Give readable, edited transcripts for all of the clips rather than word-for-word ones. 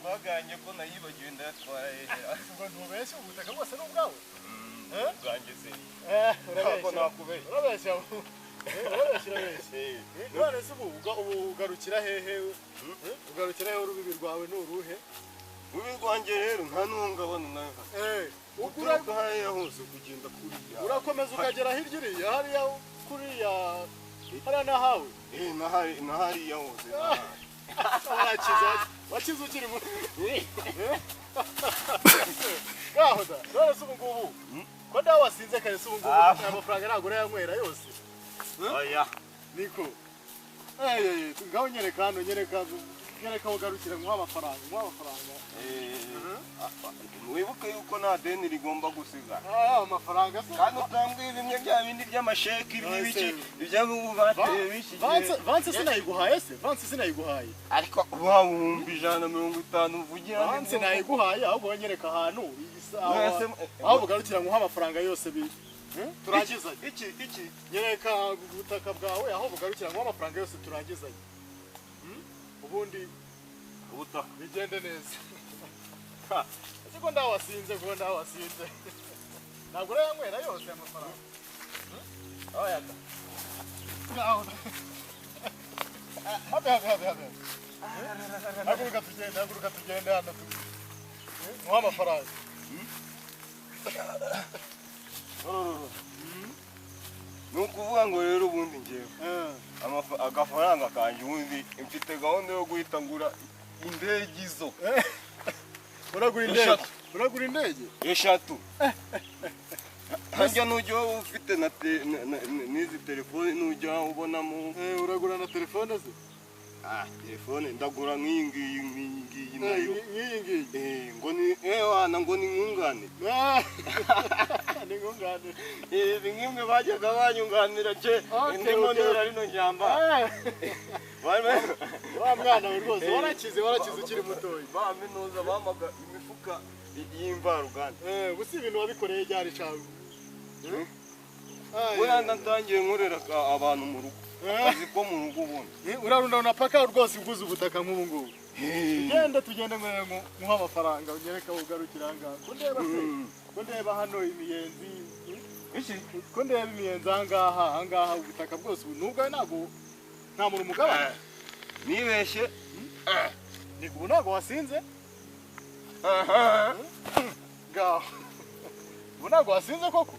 twaganye ko nayibagiwe ndatwara ngo ntubeshye ubutaka bwose n'ubwawe bwanjye se urabeshya none se ubu ugarukira hehe urubibi rwawe n'uruhe urubibi rwanjye rero nta n'uhungabana nawe uturuka hariya hose kugenda kuriya urakomeza ukagera hirya iriya hariya kuriya hariya nahawe nahariya hose wakize ukiri mu ngaho da none se ubu ngubu ko nawe wasinze kare se ubu ngubu amafaranga ntabwo urayanywera yose oya niko ngaho nyereka hano nyereka ugarukire nk'uha amafaranga wibuke yuko nta deni rigomba gusigara amafaranga se kandi utambwiye bimwe bya bindi by'amasheki by'ibiki iby'abubu bateye biki vanse sinayiguhaye ariko uba wumva 150 uvugira vanse nayiguhaye ahubwo wanyereka ahantu aho bugarukira nk'uha amafaranga yose turangizanye iki nyereka ubutaka bwawe aho bugarukira nk'uha amafaranga yose turangizanye ubundi ubutaka bigende neza siko ndawasinze ntabwo urayanywera yose amafaranga oyaka habe haguruka tugende hano muha amafaranga ni ukuvuga ngo rero ubundi ngewe agafaranga kanjye ubundi mfite gahunda yo guhita ngura indege izo uragura indege eshatu harya nujya ufite n'izi telefone nujya ubonamo uragura na telefone ze telefone ndagura nk'iyi ngiyi nayo ngo ni nkungane ibi nk'imwe bajyaga banyunganira ndimo nera rino njyamba wa mwana we rwose warakize ukiri mutoya baminuza bamaga imifuka y'imvaruganda gusa ibintu wabikoreye ryari cawe uranda ntangiye nkorera abantu mu rugo kazi ko mu rugo ubundi urarunda unapaka rwose uguze ubutaka nk'ubu ngubu tugende muha amafaranga unyereka ugarukira ahangaha ko ndeba hano imiyenzi ko ndeba imiyenzi ahangaha ubutaka bwose ubu n'ubwawe nta muntu umugabane nibeshye ubu ntabwo wasinze ngaho ubu ntabwo wasinze koko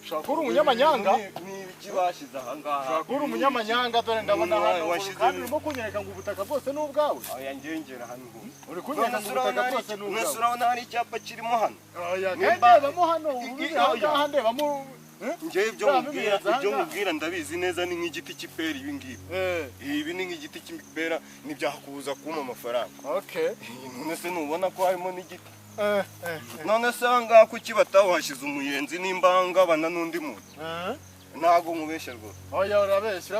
ushobora kuba uri umunyamanyanga n'ibiki bashyize ahangaha ushobora kuba uri umunyamanyanga dore ndabona hano kandi urimo kunyereka ngo ubutaka bwose ni ubwawe oya ngengera hano uri kunyereka ngo ubutaka bwose ni ubwawe urabona hari icyapa kirimo hano oya ndebamo hano ahangaha ndebamo njyewe ibyo mubwira ndabizi neza ni nk'igiti cy'ipera ibi ngibi ibi ni nk'igiti cy'ipera ntibyakubuza kumpa amafaranga none se ntubona ko harimo n'igiti none se ahangaha kuki batawuhashyize umuyenzi n'imbangabana n'undi muntu ntabwo nkubeshya rwose oya urabeshya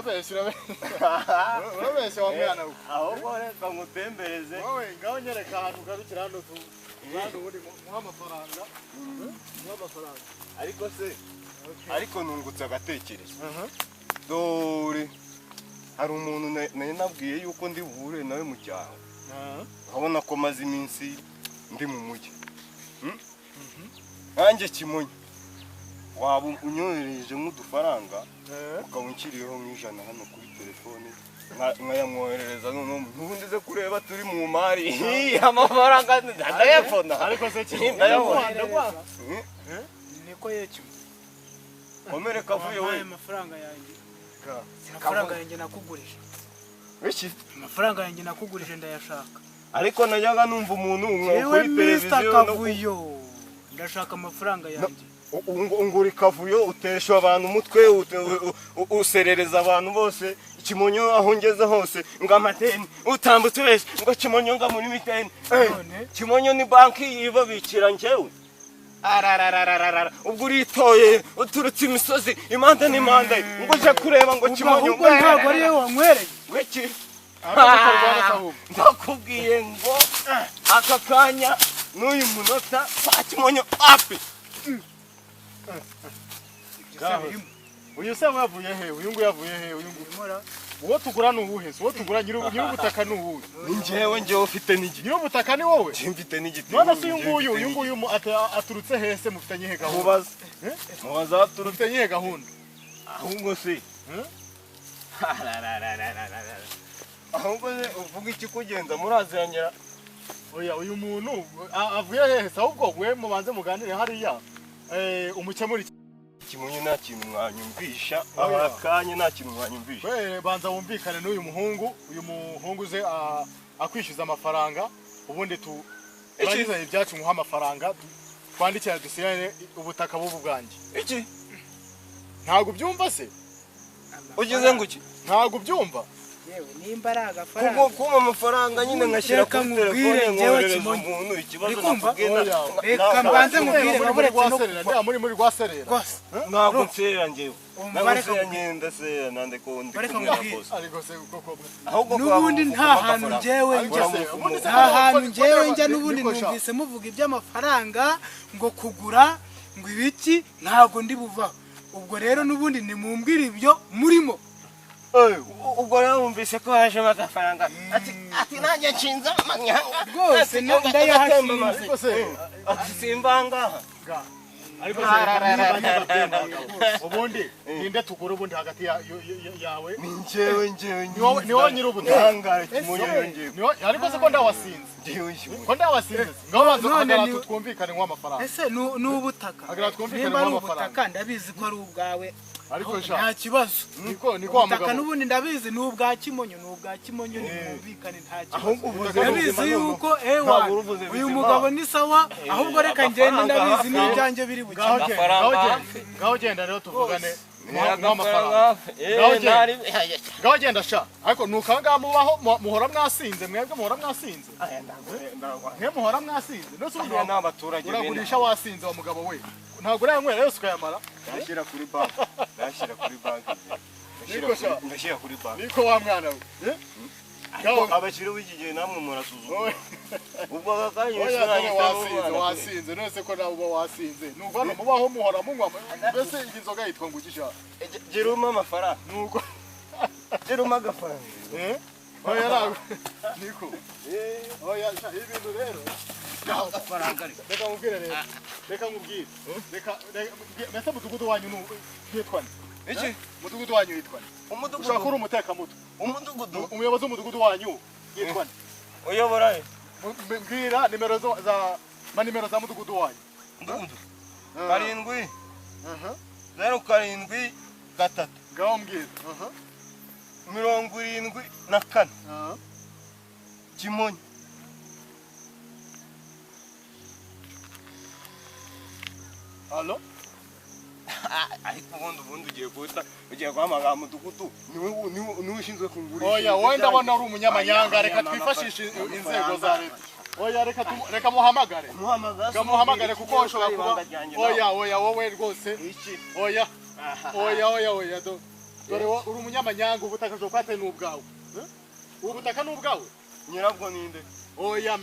wa mwana we ahubwo reka ngutembereze wowe ngaho nyereka ahantu ugarukira hano ubundi muha amafaranga ariko nungutse agatekerezo dore hari umuntu nari nabwiye yuko ndi buhure nawe mu cyaro urabona ko maze iminsi ndi mu mujyi nanjye Kimonyo waba unyohereje nk'udufaranga ukaba unshyiriyeho nk'ijana hano kuri telefone nkayamwoherereza noneho ntubundi ze kureba turi mu mari amafaranga ndayapfona ariko se ndayabona niko yekimo komere kavuye we amafaranga yanjye nakugurije iki amafaranga yanjye nakugurije ndayashaka ariko najyaga numva umuntu kuri televiziyo Kavuyo ndashaka amafaranga yanjye unguri Kavuyo utesha abantu umutwe userereza abantu bose Kimonyo aho ngeze hose ngo amateni utambutse wese ngo Kimonyo nga muri miteni Kimonyo ni banki yibabikira njyewe ararararara ubwo uritoye uturutse imisozi impande n'impande ngo uje kureba ngo Kimonyo ubwo ntabwo ari wowe wankwereye weki ndakubwiye ngo aka kanya n'uyu munota kwa Kimonyo api uyu se yavuye he uyu nguyu yavuye he uyu nguyu uwo tugura ni uwuhe uwo tugura nyir'ubutaka ni uwuhe njyewe ufite n'igiti nyir'ubutaka ni wowe mfite n'igiti none se uyu nguyu aturutse hese mufitanye ihe gahunda mubaza mufitanye ihe gahunda ahubwo se ahubwo uvuga iki kugenza muraziranyira oya uyu muntu avuye hehe se ahubwo we mubanze muganire hariya umukemura Kimonyo nta kintu mwanyumvisha abakanye nta kintu mwanyumvisha we banza wumvikane n'uyu muhungu uze akwishyuza amafaranga ubundi turangiza ibyacu muha amafaranga twandikira dusiyane ubutaka bubu bwanjye iki ntago byumva se ugize ngo iki ntago byumva yewe nimba ari agafaranga kuma amafaranga nyine ngashyira kuri telefone nkoherereza umuntu ikibazo nakubwira reka mbanze mubwire baburetse no muri rwaserera ntabwo nserera njyewe ntabwo ngenda serera nande ko ndi ariko se koko n'ubundi nta hantu njyewe njya n'ubundi numvise muvuga iby'amafaranga ngo kugura ngo ibiki ntabwo ndi buvaho ubwo rero n'ubundi nimumbwire ibyo murimo ubwo rero wumvise ko hajemo agafaranga ati nanjye nshinze amanya rwose ndayahashinze ati simbangaha ariko ubundi ninde tugura ubundi hagati yawe ni njyewe ni wowe nyir'ubutaka ariko se ko ndawasinze ko ndawasinze ngaho banza kugira twumvikane nk'amafaranga ese n'ubutaka nimba ari ubutaka ndabizi ko ari ubwawe ariko sha nta kibazo niko ubutaka n'ubundi ndabizi ni ubwa Kimonyo ntibumvikane nta kibazo ndabizi yuko uyu mugabo ni sawa ahubwo reka ngende ndabizi n'ibyanjye biri buke ngaho genda rero tuvugane n'amafaranga ngaho genda sha ariko nukanga mubaho muhora mwasinze mwebwe muhora mwasinze mwe muhora mwasinze nose n'abaturage uragurisha wasinze wa mugabo we ntabwo uranywera yose ukayamara nashyira kuri banki ndashyira kuri banki niko wa mwana we abakiri b'iki gihe namwe murasuzuma ubwo akanya wasinze nose ko nawe uba wasinze nuko mubaho muhora munywa mbese iyi nzoga yitwa ngo ugisha giruma amafaranga nuko giruma agafaranga oya nawe niko oya ibintu rero reka nkubwire rero reka mbese mudugudu wanyu yitwa iki mudugudu wanyu yitwa ushaka uri umutekamutwe umuyobozi w'umudugudu wanyu yitwa uyobora he mbwira nimero za mudugudu wanyu mudugudu 7 0 ngaho mbwira 74 Kimonyo Allo ariko ubundi ugiye guhamagara mudugudu niwe ushinzwe kungurira oya wowe ndabona ari umunyamanyanga reka twifashishe inzego za leta oya reka muhamagare kuko ushobora kuba oya wowe rwose oya dore uri umunyamanyanga ubutaka bwo kwate n'ubwawe ubutaka n'ubwawe nyirabwo ninde oya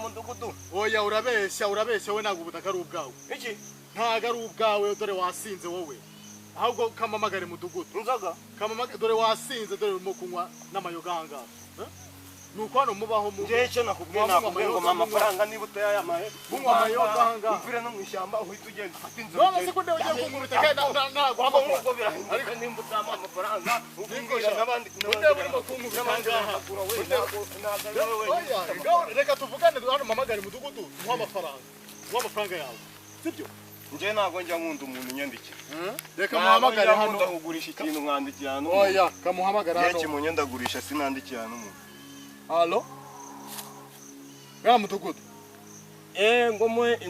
mudugudu oya urabeshya we ntabwo ubutaka ari ubwawe iki ntago ari ubwawe dore wasinze wowe ahubwo kamamagare mudugudu inzoga kamamagare dore wasinze dore urimo kunywa n'amayoga ahangaha nuko hano mubaho mu cyo nakubwiye ngo amafaranga niba utayamaye munywa amayoga ahangaha uvire no mu ishyamba uhita ugenda ufata inzu none se ko ndewe ugiye kugura ubutaka ntago nk'uko birahinduka ariko nimba utama amafaranga ubwingisha n'abandi ndewe urimo kunywa ahangaha reka tuvugane hano mpamagare mudugudu muha amafaranga yawe sibyo nje ntago njya nkunda umuntu unyandikira reka muhamagare hano ndagurisha ikintu nkandikira hano oya kamuhamagare hano Kimonyo ndagurisha sinandikira hano umuntu allo ya mudugudu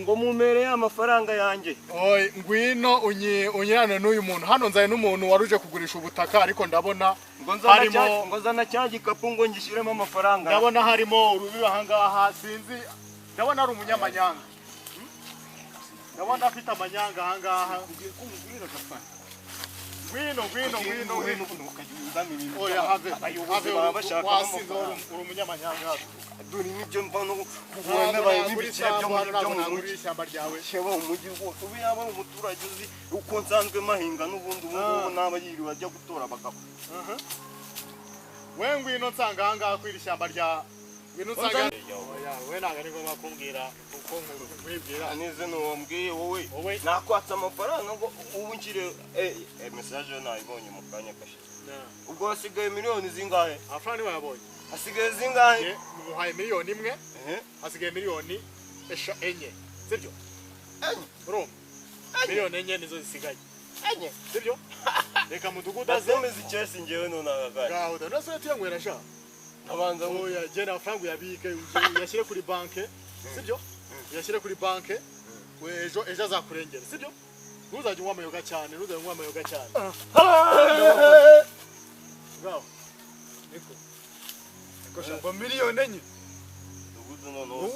ngo mumereye amafaranga yanjye oye ngwino unyirane n'uyu muntu hano nzaye n'umuntu waruje kugurisha ubutaka ariko ndabona harimo ngo zana cya gikapu ngo ngishyiremo amafaranga ndabona harimo urubibi ahangaha sinzi ndabona ari umunyamanyanga ndabona afite amanyanga ahangaha ngwino oya have wasinze uri umunyamanyanga dore n'ibyo mbona kubona n'ibiciro byo mu ishyamba ryawe sheba umujyi wose ubu yaba umuturage uzi uko nsanzwe mahinga n'ubundi ubu naba yiriwe ajya gutora abagabo we ngwino nsanga ahangaha kwiri shyamba rya ngwino nsanga oya we nanga niko bakumbwira uko nkwibwira anize no mbwiye wowe nakwatsa amafaranga ngo ubu nkire message nayibonye mu kanya kashize ubwo hasigaye miliyoni zingahe amafaranga bayabonye hasigaye zingahe muhaye miliyoni imwe hasigaye miliyoni enye sibyo bro miliyoni enye nizo zisigaye enye sibyo reka mudugudu azemeza icyesi ngewe none agagaye gaho ndase yatiyangwera sha abanza oya gena amafaranga yabike yashyire kuri banke sibyo yashyire kuri banke ejo azakurengera sibyo ntuzajye unywa amayoga cyane gaho niko shamba miliyoni enye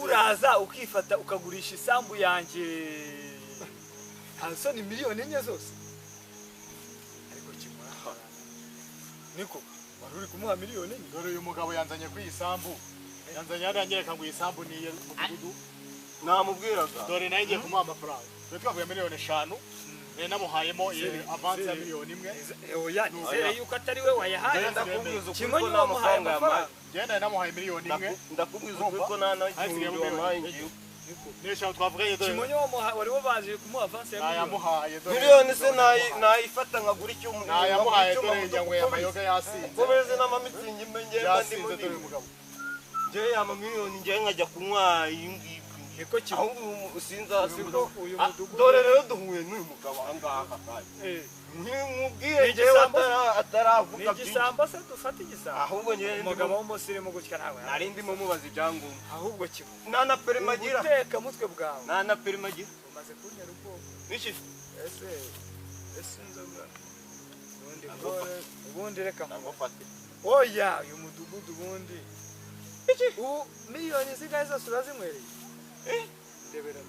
uraza ukifata ukagurisha isambu yanjye Hanso ni miliyoni enye zose ariko kimara niko waruri kumuha miliyoni enye dore uyu mugabo yanzanye ku isambu yanzanye yaranyereka ngo isambu ni mudugudu namubwiraga dore naye ngiye kumuha amafaranga twe twavuye miliyoni 5 namuhayemo avance ya miliyoni imwe oya nizere yuko atari we wayahaye ndakubwiza Kimonyo wamuhaye amafaranga genda namuhaye miliyoni imwe ndakubwiza uko nana igihumbi wamuhaye ngiyo nesha twavuganye dore Kimonyo wari wabaje kumuha avance ya yamuhaye dore miliyoni se nayifata nkagura icyo yamuhaye dore njye amayoga yasinze komeze n'amamitsingi ngenda ndimo dore umugabo je ya miliyoni ngiye nkajya kunywa iyi niko aho usinza sibwo dore rero duhuye n'uyu mugabo ahangaha kandi nkubwiye jewe ataravuga igisamba se dufata igisamba ahubwo ngiye umugabo w'umusirimu gutya nawe nari ndimo mubaza ibyangombwa ahubwo kibo nana perimagira uteka mutwe bwawe nana perimagira umaze kunyara ubwoba niki ese nzoga ubundi reka ngofate oya uyu mudugudu ubundi miliyoni zingahe zose urazinywereye ndebera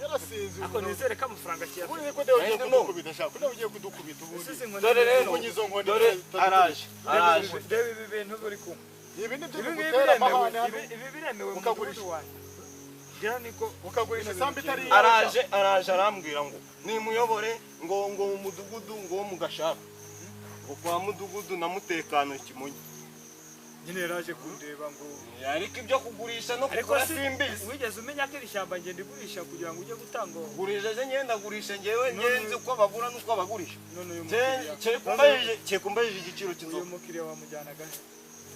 yarasinze ako nizere ko amafaranga kiyafite uri ko dewe ugiye kudukubita shaka ko ugiye kudukubita ubundi dore rero dore araje reba ibi bintu buri kumwe ibi ni byo ibi gutera amahane ibi biremewe mu ukagurisha mudugudu wanjye gira niko ukagurisha isambu itari araje arambwira ngo nimuyobore ngo mu mudugudu ngo mu gashaka ngo kwa mudugudu na mutekano Kimonyo nyine yaraje kundeba ngo ariko ibyo kugurisha no kugura simbizi wigeze umenya ko iri shyamba ngenda igurisha kugira ngo ujye gutanga gurisha je ngenda gurisha ngewe ngenzi uko bagura nuko bagurisha none uyu cye kumbayije igiciro cy'inzoga uyu mukiriya wamujyanaga he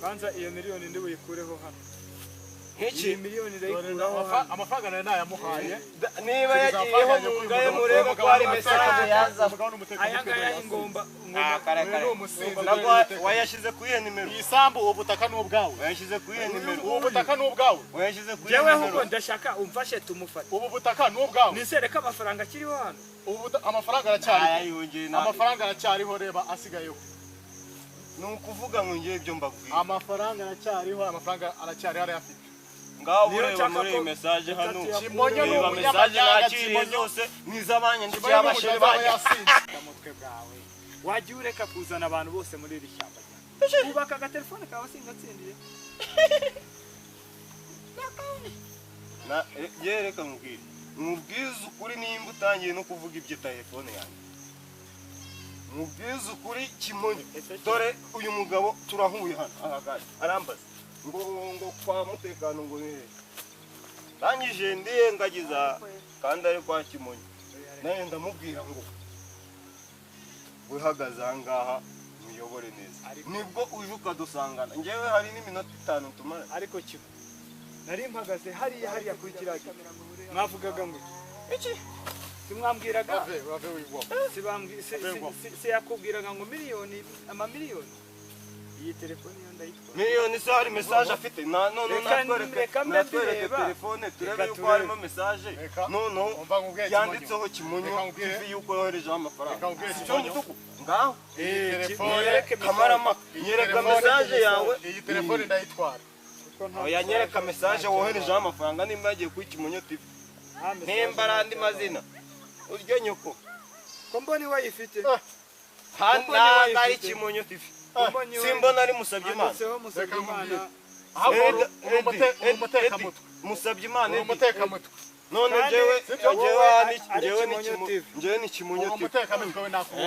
kwanza iyo miliyoni ndi buyikureho hano nk'iki miliyoni ndayikuraho amafaranga nayo nayamuhaye niba yagiyeho mungaye murebe ko hari mesaje yaza aya ngaya ingomba nabwo wayashyize ku iyo nimero iyi sambu ubutaka ni ubwawe wayashyize ku iyo nimero ubu butaka ni ubwawe wayashyize ku iyo jewe nimero ahubwo ndashaka umfashe tumufate ubu butaka ni ubwawe nizere ko amafaranga akiriho hano amafaranga aracyariho amafaranga aracyariho reba asigayeho ni ukuvuga ngo ngiye ibyo mbabwiye amafaranga aracyariho amafaranga aracyariho arayafite ngaho ureba muri iyi mesaje hano Kimonyo ni mesaje umunyamahanga nakiriye zose n'iz'abanye ndetse y'abashiri banjye umutwe bwawe wajya ureka kuzana abantu bose muri iri shyamba ubaka agatelefone kawe singatsindiye yereka nkubwire mubwize ukuri nimba utangiye no kuvuga ibyo telefone yanjye mubwize ukuri Kimonyo dore uyu mugabo turahuye hano ahagaye arambaza ngo kwa mutekano ngo ni rangije ndiye ngagiza kandi ari kwa Kimonyo naye ndamubwira ngo wihagaze ahangaha muyobore neza nibwo uje ukadusangana ngewe hari n'iminota 5 tumara ariko kibo nari mpagaze hariya kuri kiragira mwavugaga ngo iki simwambwiraga bave wigwa se yakubwiraga ngo miliyoni amamiliyoni iyi telefone yo ndayitwa miliyoni se hari message afite none natwereke telefone turebe yuko harimo message none yanditseho Kimonyo TV yuko yohereje amafaranga cyo mutuku ngaho telefone kamarama nyereka message yawe iyi telefone ndayitwara oya nyereka message wohereje amafaranga nimba yagiye kuri Kimonyo TV nemba arandi mazina uryo nyuko ko mboni wayifite handa ari Kimonyo TV simbona ari musabye Imana musabye Imana umutekamutwe none jewe ni Kimonyo TV umutekamutwe we nakuwe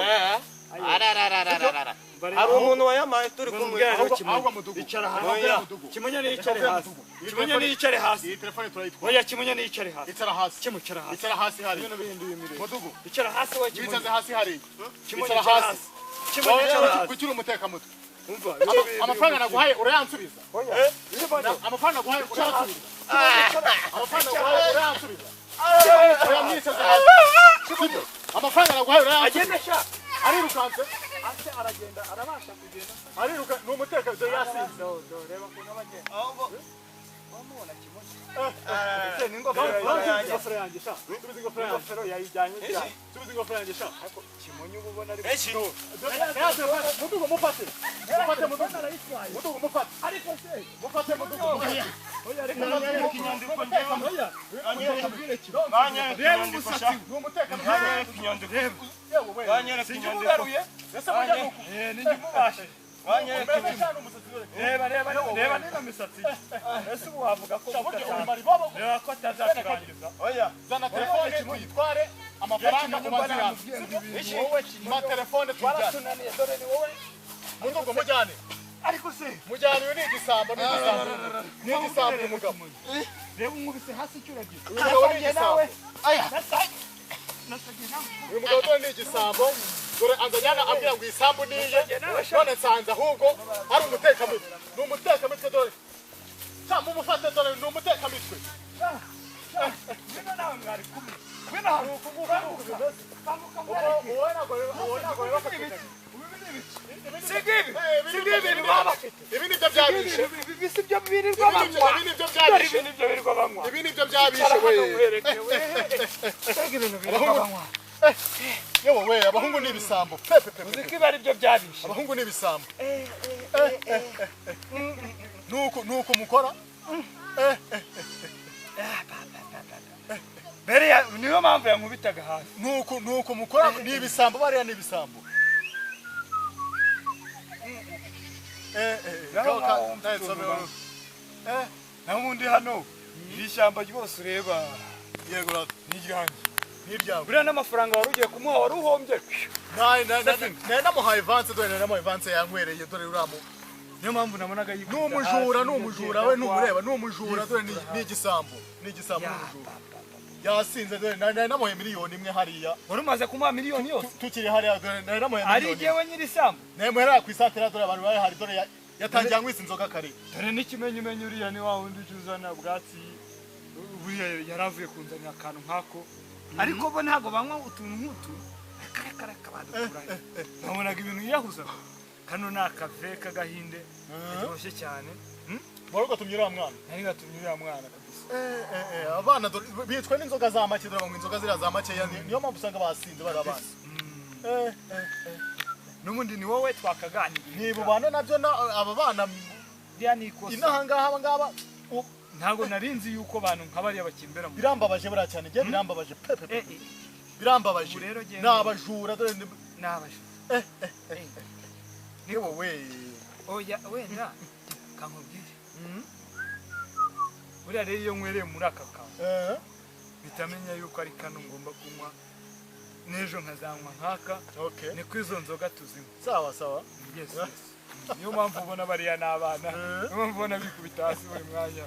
arararararara hari umuntu wayamaye turi kumwe ahubwo mudugu icara hasi Kimonyo niyicare hasi Kimonyo niyicare hasi iyi telefone turayitwa oya Kimonyo niyicare hasi icara hasi kimucara hasi icara hasi hari ibintu bihinduye imirire mudugu icara hasi we wicaze Kimonyo hasi hari Kimonyo icara hasi Kimonyo icara hasi gukira umutekamutwe umva amafaranga naguhaye urayansubiza Kimonyo amafaranga naguhaye urayansubiza amafaranga naguhaye urayansubiza uyamwicaze hasi sibyo amafaranga naguhaye urayansubiza agenda sha arirukanse ase aragenda arabasha kugenda ariruka ni umutekano yasinze reba ko n'abagenda wamubona Kimonyo ni ingofero yanjye sha tubizi ingofero yayijyanye cyane tubizi ingofero yanjye sha Kimonyo ubona ari mudugu mufate mudugu mufate ariko se mufate mudugu oya reka anyereka inyandiko njyewe oya banyereka inyandiko sha ni umutekano banyereka inyandiko banyereka inyandiko ugaruye ese mujya nuko ninjye mubashe banyereka inyandiko reba nino misatsi ese ubu wavuga ko reba ko atazaturangiza oya zana telefone tuyitware amafaranga umazira ma telefone tujyane waratunaniye dore ni wowe mudugu mujyane ariko se mujyane uyu ni igisambo ni igisambo uyu mugabo reba umubise hasi cyuragiye uyu mugabo ni igisambo nasagiye nawe uyu mugabo dore ni igisambo dore anzanyana ambwira ngo isambu niye none nsanze ahubwo ari umutekamutwe ni umutekamutwe dore cyangwa umufate dore ni umutekamutwe ngwino nawe mwari kumwe ngwino hano ibi ni byo byabishe si byo birirwa banywa ibi ni byo byabishe ibi nibyo birirwa banywa ibi ni byo byabishe we ibintu birirwa banywa yewe we abahungu ni ibisambo uzi ko ibi ari byo byabishe abahungu ni ibisambo nuko mukora mbere niyo mpamvu yankubitaga hasi nuko mukora ni ibisambo bariya ni ibisambo naho ubundi hano iri shyamba ryose ureba yego ni iryanjye n'iryawe buriya n'amafaranga wari ugiye kumuha wari uhombye nari namuhaye vanse dore nari namuhaye vanse yankwereye dore uramu niyo mpamvu nabonaga ni umujura we numureba ni umujura dore ni igisambo n'umujura yasinze dore nari namuhaye miliyoni imwe hariya wari umaze kumuha miliyoni yose tukiri hariya dore nari namuhaye ari miliyoni jyewe nyiri isambu namuhaye ku isantera dore abantu bari hari dore yatangiye anywisa inzoga kare dore n'ikimenyumenyu uriya ni wa wundi uca uzana ubwatsi buriya yari avuye kunzanira akantu nk'ako ariko bo ntabwo banywa utuntu nk'utu akareka badukurahe babonaga ibintu yiyahuza kano ni akave k'agahinde karyoshye cyane wari ugatumye uriya mwana nari gatumye uriya mwana kabisa abana bitwa n'inzoga za make dore banywa inzoga ziriya za makeya niyo mpamvu usanga basinze bari abana n'ubundi ni wowe twakaganiriye niba ubana nabyo aba bana bya ni ikosa inahangaha abangaba ntabwo narinzi yuko abantu nk'abariya bakimbera mu birambabaje buriya cyane igihe birambabaje pepe birambabaje ni abajura dore ni abajura ni wowe oya wenda kankubwire buriya rero iyo nkwereye muri aka kantu bitamenya yuko ari kano ngomba kunywa n'ejo nkazanywa nk'aka niko izo nzoga tuzinywa sawa niyo mpamvu ubona bariya n'abana niyo mpamvu ubona bikubita hasi buri mwanya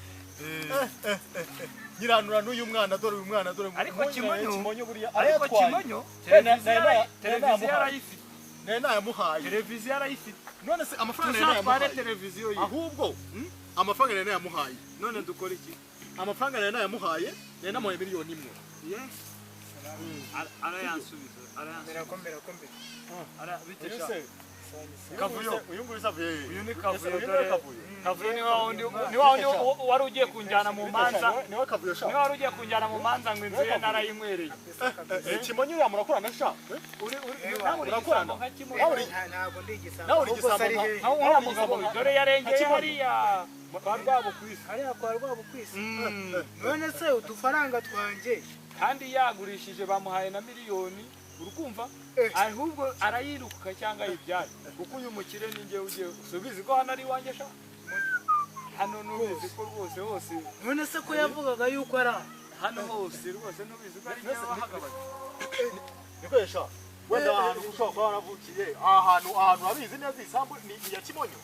nyiranura n'uyu mwana dore uyu mwana dore ariko Kimonyo buriya ariko Kimonyo televiziyo yarayifite nayamuhaye televiziyo yarayifite none se amafaranga tuzatware televiziyo ye ahubwo amafaranga nayamuhaye none dukora iki amafaranga nayamuhaye namuhaye miliyoni imwe arayansubiza arayansubiza bitesha kavuyo uyu nguyu savuye uyu ni kavuyo dore kavuyo ni wa wundi wari ugiye kunjyana mu manza niwe kavuyo sha niwe wari ugiye kunjyana mu manza ngo inzu ye narayinywereye Kimonyo uriya murakorana sha murakorana ntabwo ndi igisambo nawe uri igisambo nka mugabo dore yarengeye hariya kwa rwabo kwisi hariya kwa rwabo kwisi none se udufaranga twanjye kandi yagurishije bamuhaye na miliyoni urukumva ahubwo arayiruka cyangwa yibyara kuko uyu mukire ni njye ugiye usubize ko hano ari iwanjye sha hano nubizi ko rwose hose none se ko yavugaga yuko ari hano hose rwose nubizi ko ari njye wahagabaye nikoresha wenda ahantu ushobora kuba waravukiye ahantu habizi neza isambu ni iya Kimonyo.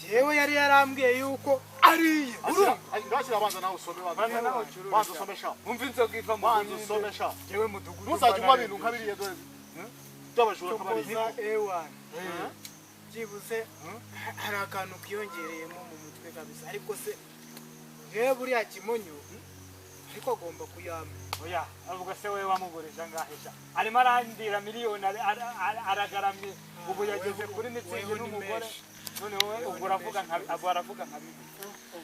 Jewe yari yarambwiye yuko ariye. Ngashyira abanza nawe usome banza usome sha. Umva inzoga iva mu Banza usome sha. jewe mudugudu. Ntuzajye unywa ibintu nk'abiriya dore. By'abajura kabari. A1. Byibuze hari akantu kiyongereyemo mu mutwe kabisa ariko se jewe buriya Kimonyo ariko agomba kuyampa. Oya, avuga se wewe wamugurisha ngahisha. Arimo arandira miliyoni aragaramye ubu yageze kuri mitsingi n'umugore. None wowe ubwo uravuga nka bibi.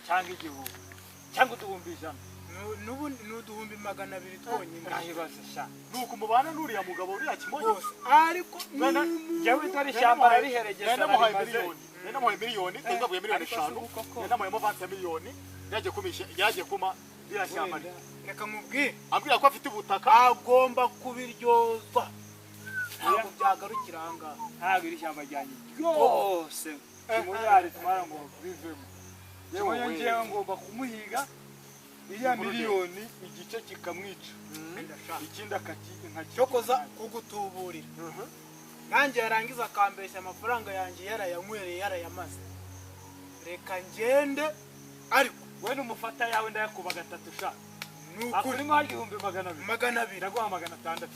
Cyangwa igihumbi. Cyangwa uduhumbi ijana. Nubu n'uduhumbi 200 twonyine. Ngahibaze sha. Nuko mubana n'uriya mugabo uriya Kimonyo. Ariko jewe itori shyamba yariheregeje namuhaye miliyoni ndavuye miliyoni 5 namuhaye avansi ya miliyoni yagiye kuma iriya shyamba reka mubwire ambwira ko afite ubutaka agomba kubiryozwa ntabwo byagarukira ahangaha ntabwo iri shyamba ryanjye ryose kimuyari tumara ngo bivemo yewe ngewe ngomba kumuhiga iriya miliyoni igice kikamwica ikindi cyokoza kugutuburira nanjye yarangiza akambeshya amafaranga yanjye yarayanywereye yarayamaze reka ngende ariko we n'umufata yawe ndayakuba 3 sha nukuri akurimo 200 ndaguha 600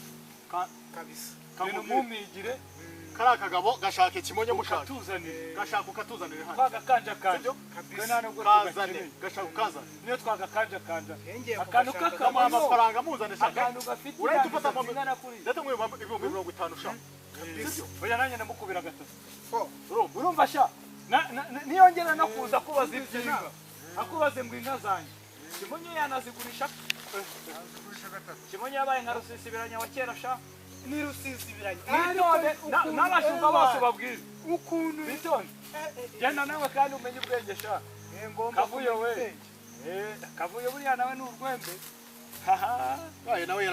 kabisa kabino mumigire kara kagabo gashaka Kimonyo mushaka tuzanire gashaka ukatuzanire hano twagakanja kanje kabisa nubwo kazane gashaka ukazana niyo twagakanja akantu kakamo amafaranga muzane shaka akantu gafite urahita ufata ndetse mwe 50 sha kabisa oya nanjye ndamukubira 3 urumva sha niyongera no kuza kubaza ibyinga akubaze ngo inka zanjye Kimonyo yanazigurisha Kimonyo yabaye nka rusisibiranya wa kera sha ni rusisibiranya n'abashumba bose babwira ukuntu bitonde genda nawe kandi umenye ubwenge sha kavuyo we kavuyo buriya nawe ni urwembe haha nawe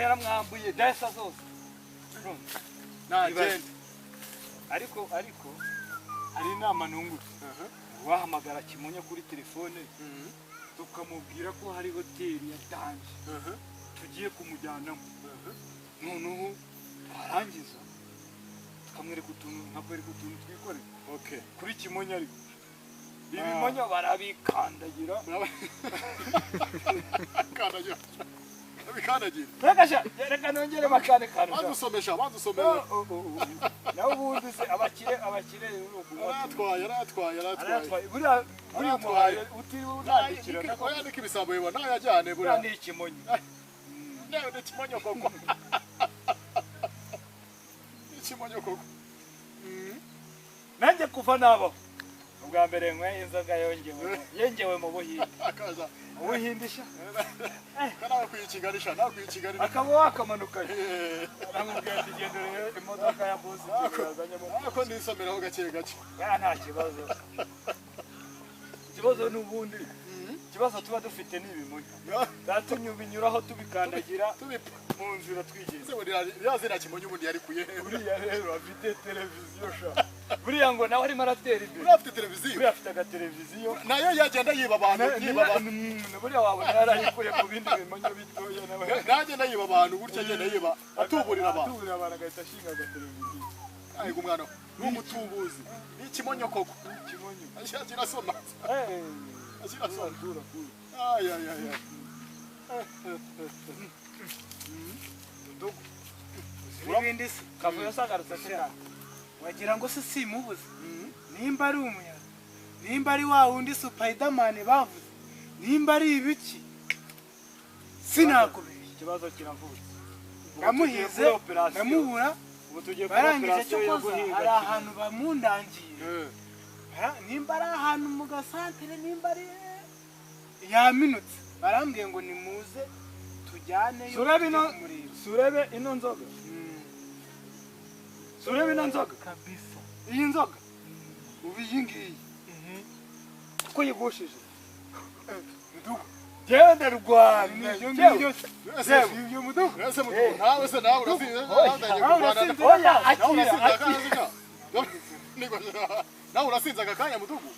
yaramwambuye desa zose nagende ariko hari inama nungutse wahamagara Kimonyo kuri telefone tukamubwira ko hari hoteli yatanje tugiye kumujyanamo noneho arangiza tukamwereka utuntu twikorera kuri Kimonyo ariko ibimonyo barabikandagira reka nongere bakane kanu badusomesha nawe ubundi se abakire yaratwaye buriya muhaye utiriwe unandikira yandika ibisambo biba ntayajyane buriya ni Kimonyo nawe ni Kimonyo koko Kimonyo koko nanjye kuva nabaho ubwa mbere nkwe inzoga yengewe mu Buhinde ubuhindisha nawe kuyikiganisha akaba wakamanuka namubwira ati gendere imodoka ya bosi ako nisomeraho gake nta kibazo ikibazo n'ubundi ikibazo tuba dufite n'ibimonyo zatumye binyuraho tubikandagira mu nzira twigeze buriya zina Kimonyo ubundi yarikuye buriya rero afite televiziyo sha buriya ngo nawe arimo aratera imbere buriya afite televiziyo buriya afite agateleviziyo nayo yagenda yiba abantu buriya wabona yarayikuye ku bindi bimonyo bitoya nawe nagenda yiba abantu gutya agenda yiba atuburira abantu agahita ashinga agateleviziyo ariko umwana n'umutubuzi ni Kimonyo koko Kimonyo kirasoma kirasoma urabindi se kavuyo sagarutse cyane wagira ngo se simubuze nimba ari umuyaga nimba ari wa wundi Spiderman bavuze nimba ari ibiki sinakubiri ikibazo kiravutse namuhize namubura ubu tugiye barangije cyo koza hari ahantu bamundangiye nimba ari ahantu mu gasantere nimba ari yaminutse barambwiye ngo nimuze tujyane surebe ino nzoga kabisa iyi nzoga ubu iyi ngiyi ko yigushije genda Rwanda ibyo mudugu nawe se nawe urasinze nawe urasinze aka kanya mudugu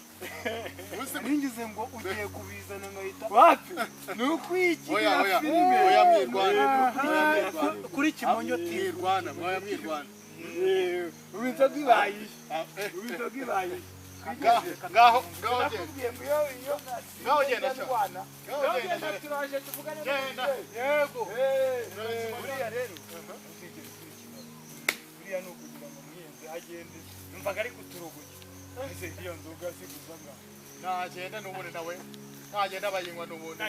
ningize ngo ugiye kubizana nkahita wapi ni ukwikigira filime oya mwirwana kuri Kimonyo TV mwirwana mwirwana ubu inzoga ibaye ngaho genda turaje tuvugane yego buriya rero buriya ni ukugira ngo muyenzi agende numvaga ari kuturuguye ese iyo nzoga siguza ngaho nagenda n'ubundi nawe nagenda bayinywa n'ubundi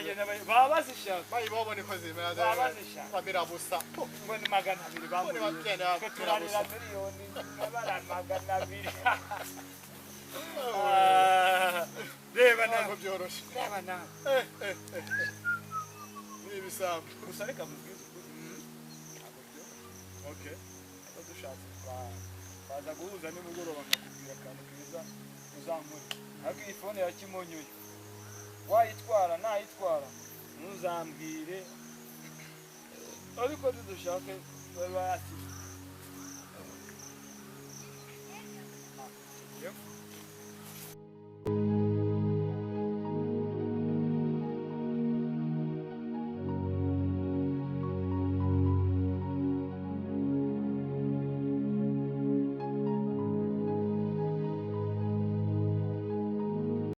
baba bazishaka bayibabone ko zimera baba bazishaka bamira busa ngo ni 200 bamuriye ko turarira miliyoni n'abara 200 reba ntabwo byoroshye reba nawe ni ibisambo gusa reka mubwize okay badushatse baza guhuza nimugoroba nkakubwira akantu keza uzankore ariko iyi fone ya Kimonyo wayitwara nayitwara ntuzambwire ariko dushake baba ati